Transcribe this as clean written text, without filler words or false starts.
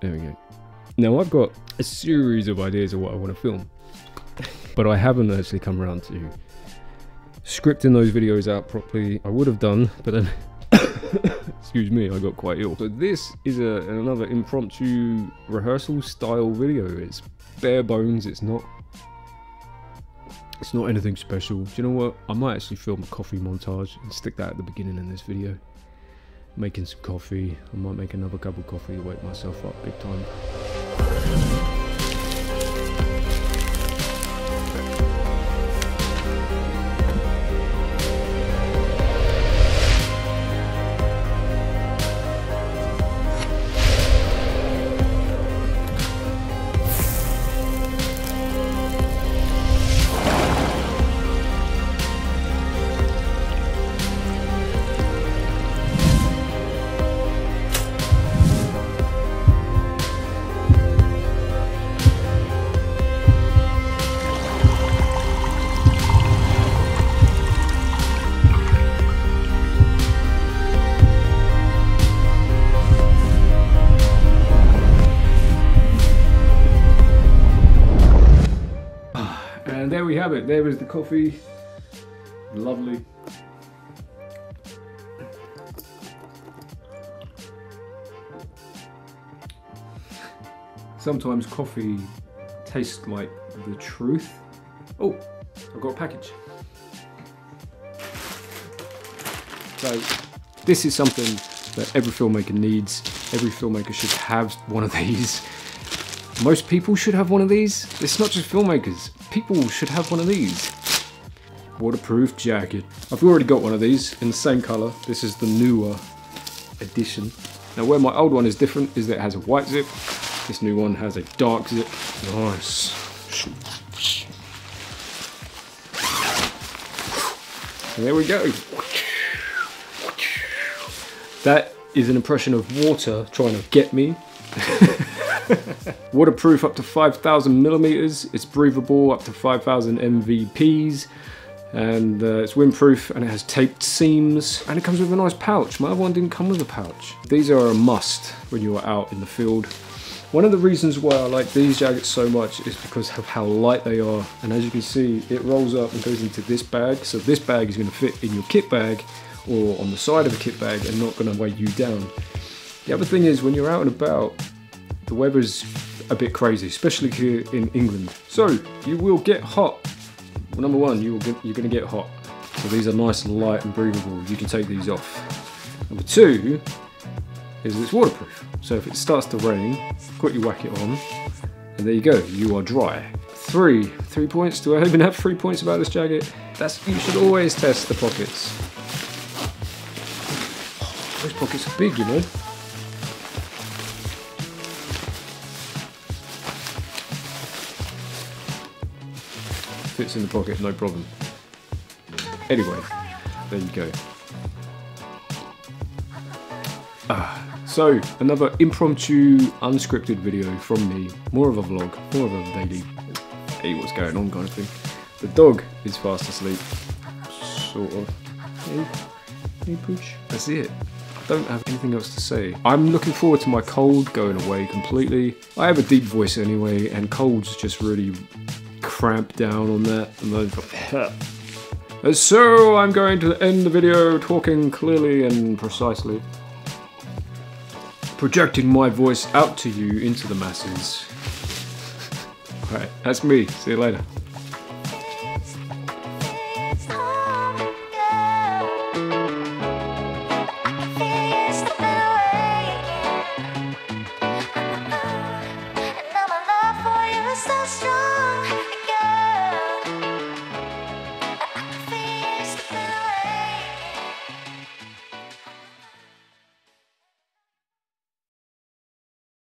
There we go. Now I've got a series of ideas of what I want to film, but I haven't actually come around to scripting those videos out properly. I would have done, but then excuse me, I got quite ill. So this is another impromptu rehearsal style video. It's bare bones. It's not anything special. Do you know what? I might actually film a coffee montage and stick that at the beginning in this video. Making some coffee. I might make another cup of coffee to wake myself up big time. And there we have it. There is the coffee. Lovely. Sometimes coffee tastes like the truth. Oh, I've got a package. So this is something that every filmmaker needs. Every filmmaker should have one of these. Most people should have one of these. It's not just filmmakers. People should have one of these. Waterproof jacket. I've already got one of these in the same colour. This is the newer edition. Now where my old one is different is that it has a white zip. This new one has a dark zip. Nice. And there we go. That is an impression of water trying to get me. Waterproof up to 5,000 millimeters. It's breathable up to 5,000 MVPs, and it's windproof, and it has taped seams, and it comes with a nice pouch. My other one didn't come with a pouch. These are a must when you are out in the field. One of the reasons why I like these jackets so much is because of how light they are, and as you can see, it rolls up and goes into this bag. So this bag is going to fit in your kit bag or on the side of a kit bag and not going to weigh you down. The other thing is, when you're out and about, the weather's a bit crazy, especially here in England. So you will get hot. Well, number one, you're going to get hot. So these are nice and light and breathable. You can take these off. Number two is it's waterproof. So if it starts to rain, quickly whack it on, and there you go. You are dry. 3 points. Do I even have 3 points about this jacket? You should always test the pockets. Those pockets are big, you know. Fits in the pocket, no problem. Anyway, there you go. So another impromptu, unscripted video from me. More of a vlog, more of a daily, hey, what's going on kind of thing. The dog is fast asleep, sort of. Hey Pooch. That's it. I don't have anything else to say. I'm looking forward to my cold going away completely. I have a deep voice anyway, and colds just really cramp down on that. And so I'm going to end the video talking clearly and precisely, projecting my voice out to you into the masses. Alright, that's me. See you later.